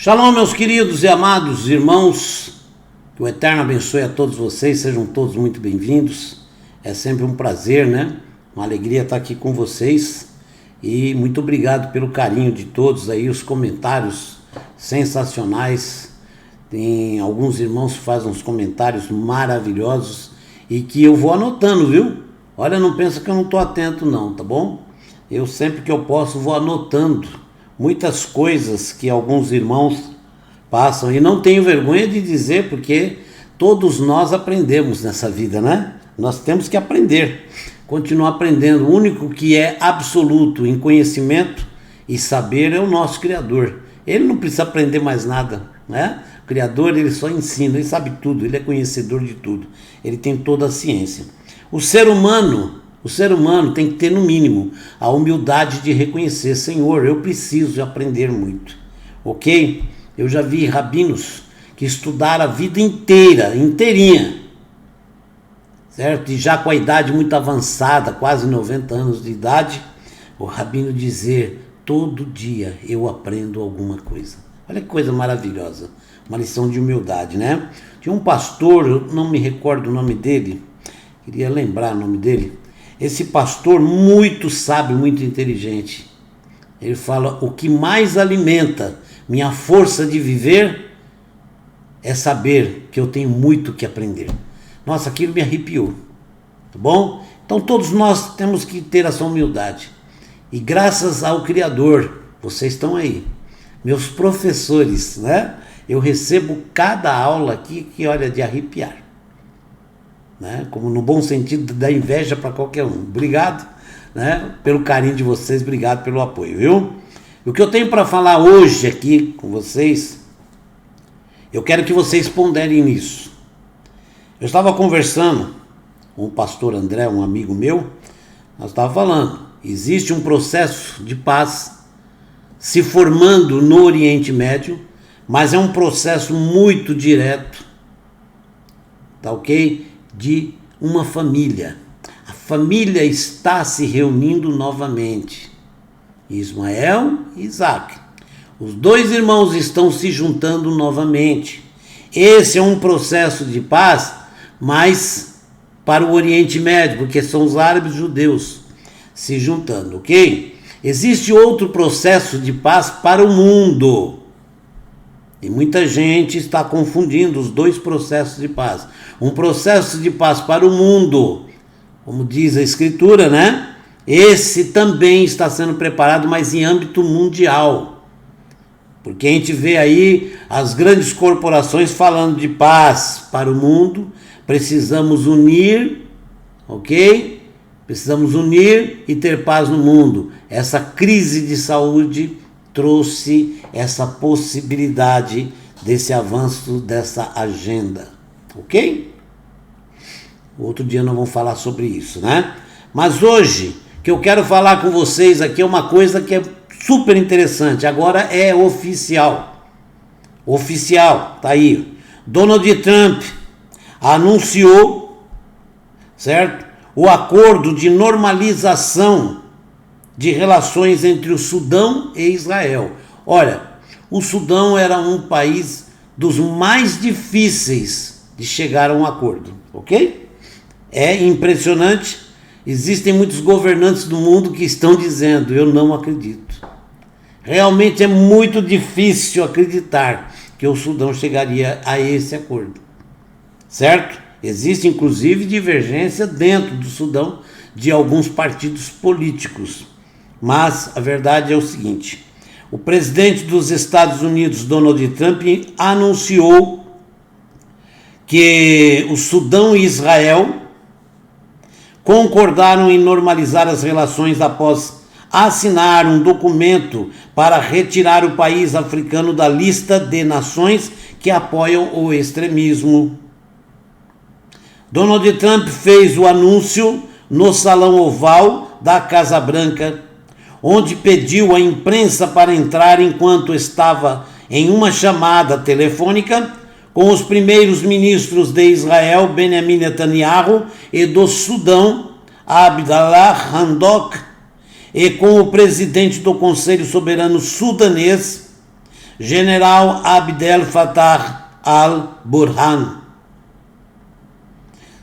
Shalom, meus queridos e amados irmãos, que o Eterno abençoe a todos vocês, sejam todos muito bem-vindos. É sempre um prazer, né? Uma alegria estar aqui com vocês e muito obrigado pelo carinho de todos aí, os comentários sensacionais. Tem alguns irmãos que fazem uns comentários maravilhosos e que eu vou anotando, viu? Olha, não pensa que eu não estou atento não, tá bom? Eu sempre que eu posso vou anotando muitas coisas que alguns irmãos passam e não tenho vergonha de dizer, porque todos nós aprendemos nessa vida, né? Nós temos que aprender, continuar aprendendo. O único que é absoluto em conhecimento e saber é o nosso Criador. Ele não precisa aprender mais nada, né? O Criador, ele só ensina, ele sabe tudo, ele é conhecedor de tudo, ele tem toda a ciência. O ser humano tem que ter, no mínimo, a humildade de reconhecer: Senhor, eu preciso aprender muito, ok? Eu já vi rabinos que estudaram a vida inteirinha, certo? E já com a idade muito avançada, quase 90 anos de idade, o rabino dizer: todo dia eu aprendo alguma coisa. Olha que coisa maravilhosa, uma lição de humildade, né? Tinha um pastor, eu não me recordo o nome dele, queria lembrar o nome dele. Esse pastor muito sábio, muito inteligente, ele fala: o que mais alimenta minha força de viver é saber que eu tenho muito que aprender. Nossa, aquilo me arrepiou, tá bom? Então todos nós temos que ter essa humildade. E graças ao Criador, vocês estão aí, meus professores, né? Eu recebo cada aula aqui que, olha, de arrepiar. Né? Como no bom sentido da inveja para qualquer um. Obrigado, né, pelo carinho de vocês, obrigado pelo apoio, viu? O que eu tenho para falar hoje aqui com vocês, eu quero que vocês ponderem nisso. Eu estava conversando com o pastor André, um amigo meu, nós estávamos falando, existe um processo de paz se formando no Oriente Médio, mas é um processo muito direto, tá ok? De uma família. A família está se reunindo novamente. Ismael e Isaac. Os dois irmãos estão se juntando novamente. Esse é um processo de paz, mas para o Oriente Médio, porque são os árabes e os judeus se juntando, ok? Existe outro processo de paz para o mundo. E muita gente está confundindo os dois processos de paz. Um processo de paz para o mundo, como diz a Escritura, né? Esse também está sendo preparado, mas em âmbito mundial. Porque a gente vê aí as grandes corporações falando de paz para o mundo. Precisamos unir, ok? Precisamos unir e ter paz no mundo. Essa crise de saúde trouxe essa possibilidade desse avanço dessa agenda, ok? Outro dia nós vamos falar sobre isso, né? Mas hoje, que eu quero falar com vocês aqui é uma coisa que é super interessante, agora é oficial, tá aí, Donald Trump anunciou, certo? O acordo de normalização de relações entre o Sudão e Israel. Olha, o Sudão era um país dos mais difíceis de chegar a um acordo, ok? É impressionante, existem muitos governantes do mundo que estão dizendo: eu não acredito. Realmente é muito difícil acreditar que o Sudão chegaria a esse acordo, certo? Existe inclusive divergência dentro do Sudão de alguns partidos políticos. Mas a verdade é o seguinte: o presidente dos Estados Unidos, Donald Trump, anunciou que o Sudão e Israel concordaram em normalizar as relações após assinar um documento para retirar o país africano da lista de nações que apoiam o extremismo. Donald Trump fez o anúncio no Salão Oval da Casa Branca, onde pediu à imprensa para entrar enquanto estava em uma chamada telefônica com os primeiros ministros de Israel, Benjamin Netanyahu, e do Sudão, Abdallah Hamdok, e com o presidente do Conselho Soberano Sudanês, General Abdel Fattah al-Burhan.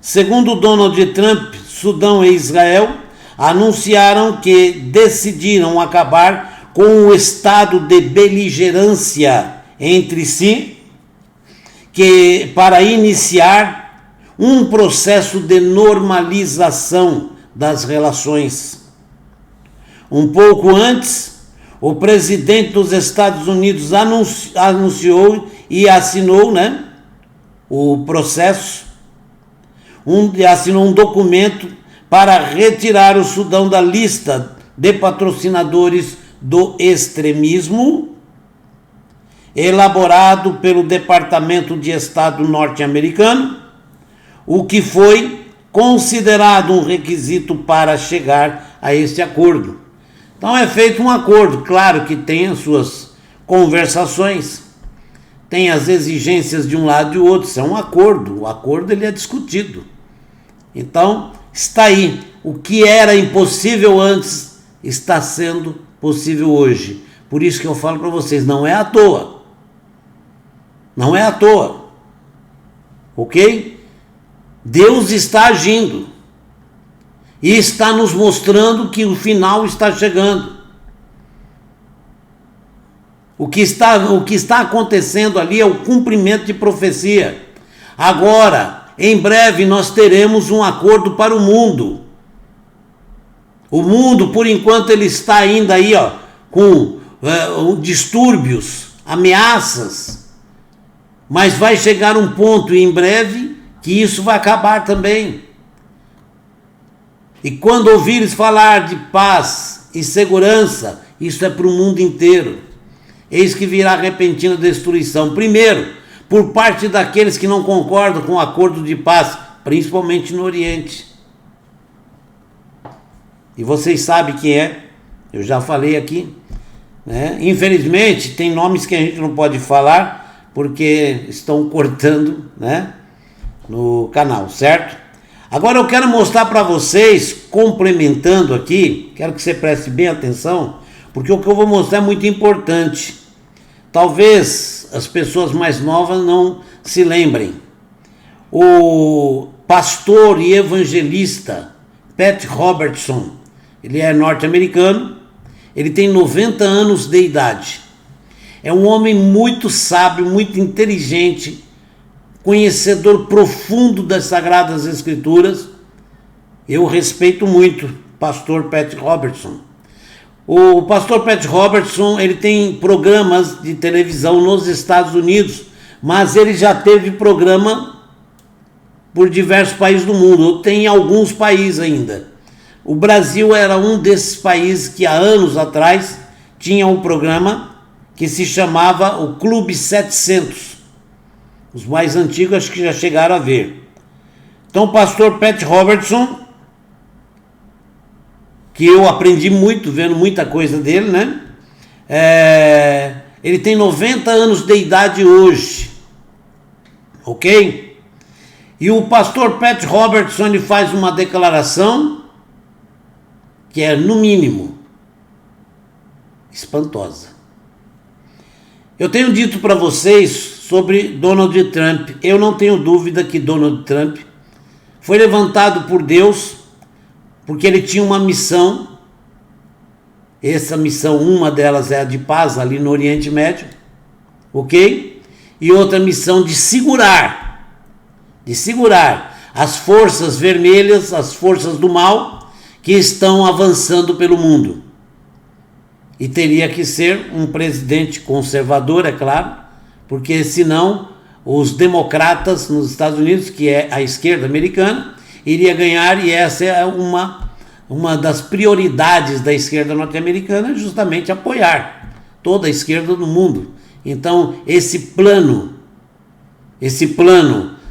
Segundo Donald Trump, Sudão e Israel anunciaram que decidiram acabar com o estado de beligerância entre si, que para iniciar um processo de normalização das relações. Um pouco antes, o presidente dos Estados Unidos anunciou e assinou, o processo, assinou um documento para retirar o Sudão da lista de patrocinadores do extremismo, elaborado pelo Departamento de Estado norte-americano, o que foi considerado um requisito para chegar a este acordo. Então é feito um acordo, claro que tem as suas conversações, tem as exigências de um lado e do outro, isso é um acordo, o acordo ele é discutido. Então está aí, o que era impossível antes está sendo possível hoje. Por isso que eu falo para vocês, não é à toa. Não é à toa. Ok? Deus está agindo. E está nos mostrando que o final está chegando. O que está acontecendo ali é o cumprimento de profecia. Agora, em breve nós teremos um acordo para o mundo. O mundo, por enquanto, ele está ainda aí, com distúrbios, ameaças. Mas vai chegar um ponto em breve que isso vai acabar também. E quando ouvires falar de paz e segurança, isso é para o mundo inteiro. Eis que virá repentina destruição. Primeiro, por parte daqueles que não concordam com o acordo de paz, principalmente no Oriente. E vocês sabem quem é, eu já falei aqui. Infelizmente, tem nomes que a gente não pode falar, porque estão cortando, no canal, certo? Agora eu quero mostrar para vocês, complementando aqui, quero que você preste bem atenção, porque o que eu vou mostrar é muito importante. Talvez as pessoas mais novas não se lembrem. O pastor e evangelista Pat Robertson, ele é norte-americano, ele tem 90 anos de idade. É um homem muito sábio, muito inteligente, conhecedor profundo das Sagradas Escrituras. Eu respeito muito o pastor Pat Robertson. O pastor Pat Robertson, ele tem programas de televisão nos Estados Unidos, mas ele já teve programa por diversos países do mundo, tem em alguns países ainda. O Brasil era um desses países que há anos atrás tinha um programa que se chamava o Clube 700. Os mais antigos acho que já chegaram a ver. Então o pastor Pat Robertson, que eu aprendi muito, vendo muita coisa dele, ele tem 90 anos de idade hoje, ok? E o pastor Pat Robertson, ele faz uma declaração que é, no mínimo, espantosa. Eu tenho dito para vocês sobre Donald Trump. Eu não tenho dúvida que Donald Trump foi levantado por Deus porque ele tinha uma missão. Essa missão, uma delas é a de paz ali no Oriente Médio, ok? E outra missão de segurar as forças vermelhas, as forças do mal que estão avançando pelo mundo. E teria que ser um presidente conservador, é claro, porque senão os democratas nos Estados Unidos, que é a esquerda americana, iria ganhar, e essa é uma das prioridades da esquerda norte-americana, justamente apoiar toda a esquerda do mundo. Então, esse plano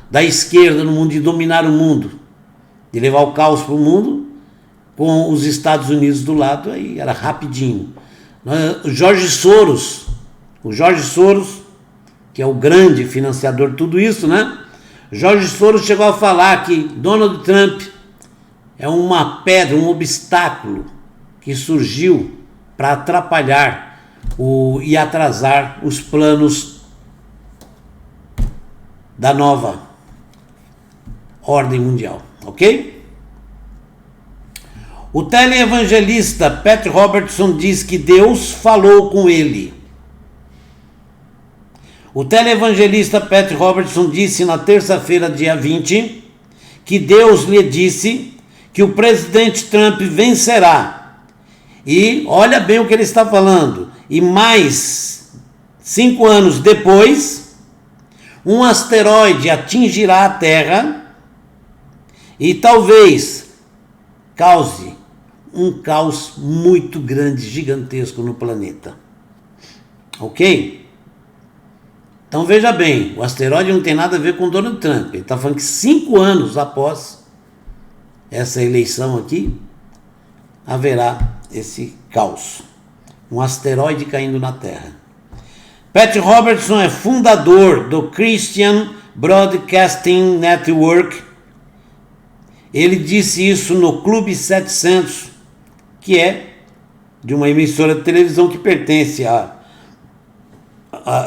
da esquerda no mundo de dominar o mundo, de levar o caos para o mundo, com os Estados Unidos do lado, aí era rapidinho. O Jorge Soros, que é o grande financiador de tudo isso, Jorge Soros chegou a falar que Donald Trump é uma pedra, um obstáculo que surgiu para atrapalhar e atrasar os planos da nova ordem mundial, ok? O teleevangelista Pat Robertson diz que Deus falou com ele. O teleevangelista Pat Robertson disse na terça-feira, dia 20, que Deus lhe disse que o presidente Trump vencerá. E olha bem o que ele está falando. E mais 5 anos depois, um asteroide atingirá a Terra e talvez cause um caos muito grande, gigantesco no planeta. Ok? Então veja bem, o asteroide não tem nada a ver com Donald Trump. Ele está falando que 5 anos após essa eleição aqui, haverá esse caos. Um asteroide caindo na Terra. Pat Robertson é fundador do Christian Broadcasting Network. Ele disse isso no Clube 700, que é de uma emissora de televisão que pertence a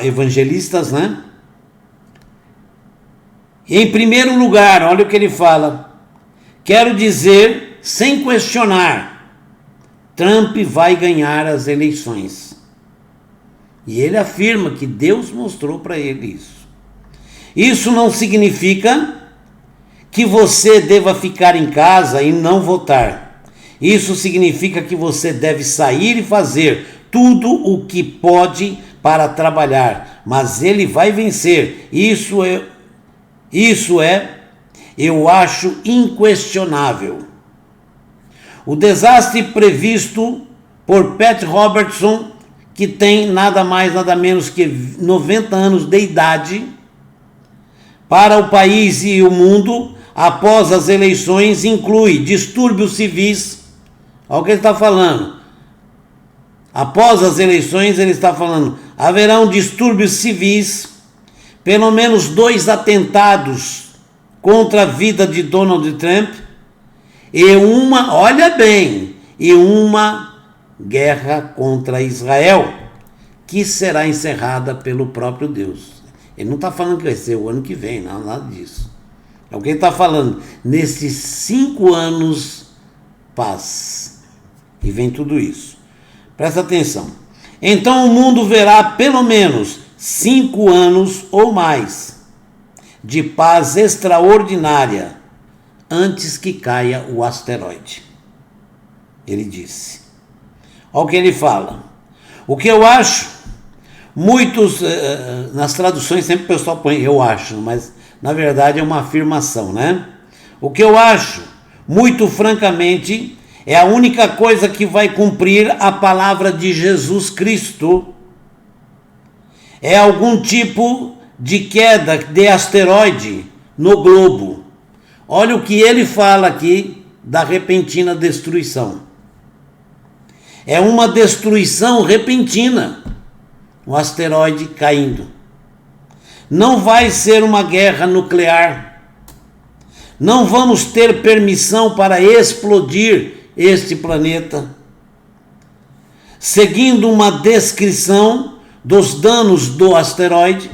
evangelistas, né? E em primeiro lugar, olha o que ele fala: quero dizer, sem questionar, Trump vai ganhar as eleições. E ele afirma que Deus mostrou para ele isso. Isso não significa que você deva ficar em casa e não votar. Isso significa que você deve sair e fazer tudo o que pode para trabalhar, mas ele vai vencer. Isso é, eu acho inquestionável. O desastre previsto por Pat Robertson, que tem nada mais, nada menos que 90 anos de idade, para o país e o mundo após as eleições, inclui distúrbios civis. Olha o que ele está falando. Após as eleições, ele está falando, haverão distúrbios civis, pelo menos 2 atentados contra a vida de Donald Trump e olha bem, uma guerra contra Israel, que será encerrada pelo próprio Deus. Ele não está falando que vai ser o ano que vem, não, nada disso. É o que ele está falando. Nesses 5 anos, paz. E vem tudo isso. Presta atenção. Então o mundo verá pelo menos 5 anos ou mais de paz extraordinária antes que caia o asteroide. Ele disse. Olha o que ele fala. O que eu acho, muitos, nas traduções sempre o pessoal põe eu acho, mas na verdade é uma afirmação, né? O que eu acho, muito francamente, é a única coisa que vai cumprir a palavra de Jesus Cristo. É algum tipo de queda de asteroide no globo. Olha o que ele fala aqui da repentina destruição. É uma destruição repentina. O asteroide caindo. Não vai ser uma guerra nuclear. Não vamos ter permissão para explodir este planeta. Seguindo uma descrição dos danos do asteroide,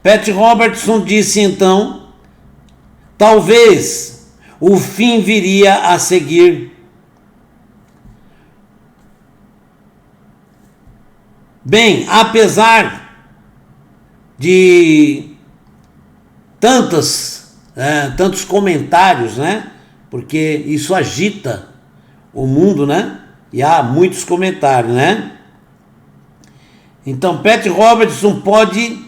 Pat Robertson disse então, talvez o fim viria a seguir. Bem, apesar de tantos comentários, né? Porque isso agita o mundo, né? E há muitos comentários, né? Então, Pat Robertson pode,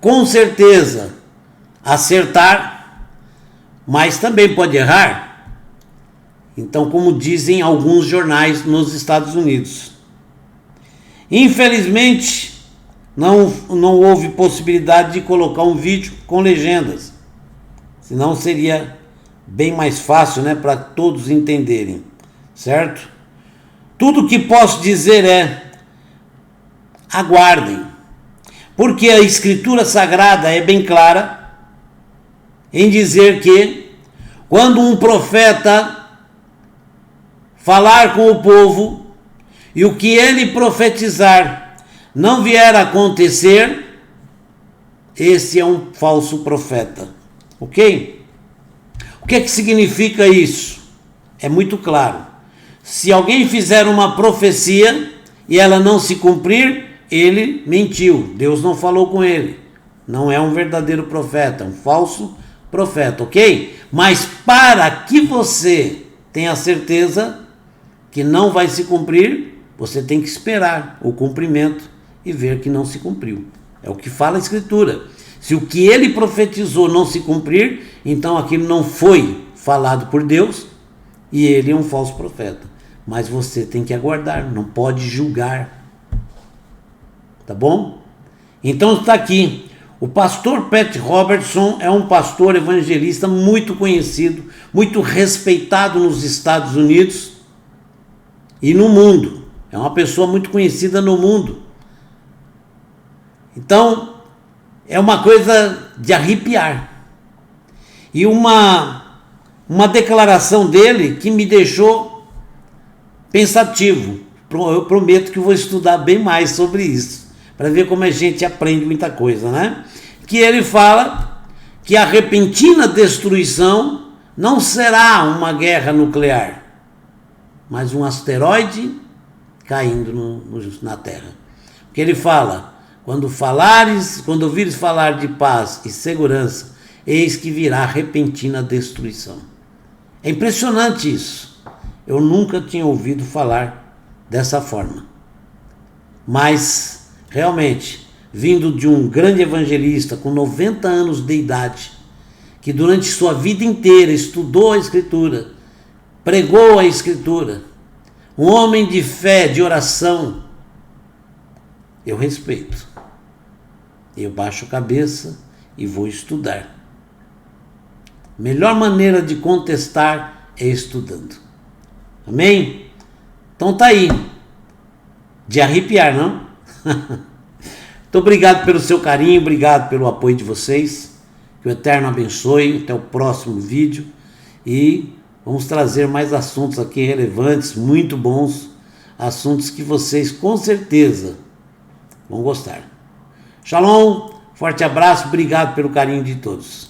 com certeza, acertar, mas também pode errar. Então, como dizem alguns jornais nos Estados Unidos. Infelizmente, não houve possibilidade de colocar um vídeo com legendas. Senão seria bem mais fácil, né, para todos entenderem. Certo? Tudo que posso dizer é, aguardem, porque a Escritura Sagrada é bem clara em dizer que quando um profeta falar com o povo e o que ele profetizar não vier a acontecer, esse é um falso profeta. Ok? O que significa isso? É muito claro. Se alguém fizer uma profecia e ela não se cumprir, ele mentiu. Deus não falou com ele. Não é um verdadeiro profeta, é um falso profeta, ok? Mas para que você tenha certeza que não vai se cumprir, você tem que esperar o cumprimento e ver que não se cumpriu. É o que fala a Escritura. Se o que ele profetizou não se cumprir, então aquilo não foi falado por Deus e ele é um falso profeta. Mas você tem que aguardar, não pode julgar. Tá bom? Então está aqui. O pastor Pat Robertson é um pastor evangelista muito conhecido, muito respeitado nos Estados Unidos e no mundo. É uma pessoa muito conhecida no mundo. Então, é uma coisa de arrepiar. E uma declaração dele que me deixou pensativo. Eu prometo que vou estudar bem mais sobre isso, para ver como a gente aprende muita coisa, né? Que ele fala que a repentina destruição não será uma guerra nuclear, mas um asteroide caindo na Terra. Porque ele fala, quando ouvires falar de paz e segurança, eis que virá repentina destruição. É impressionante isso. Eu nunca tinha ouvido falar dessa forma. Mas, realmente, vindo de um grande evangelista com 90 anos de idade, que durante sua vida inteira estudou a Escritura, pregou a Escritura, um homem de fé, de oração, eu respeito. Eu baixo a cabeça e vou estudar. Melhor maneira de contestar é estudando. Amém? Então tá aí. De arrepiar, não? Muito obrigado pelo seu carinho, obrigado pelo apoio de vocês. Que o Eterno abençoe. Até o próximo vídeo. E vamos trazer mais assuntos aqui relevantes, muito bons. Assuntos que vocês com certeza vão gostar. Shalom, forte abraço, obrigado pelo carinho de todos.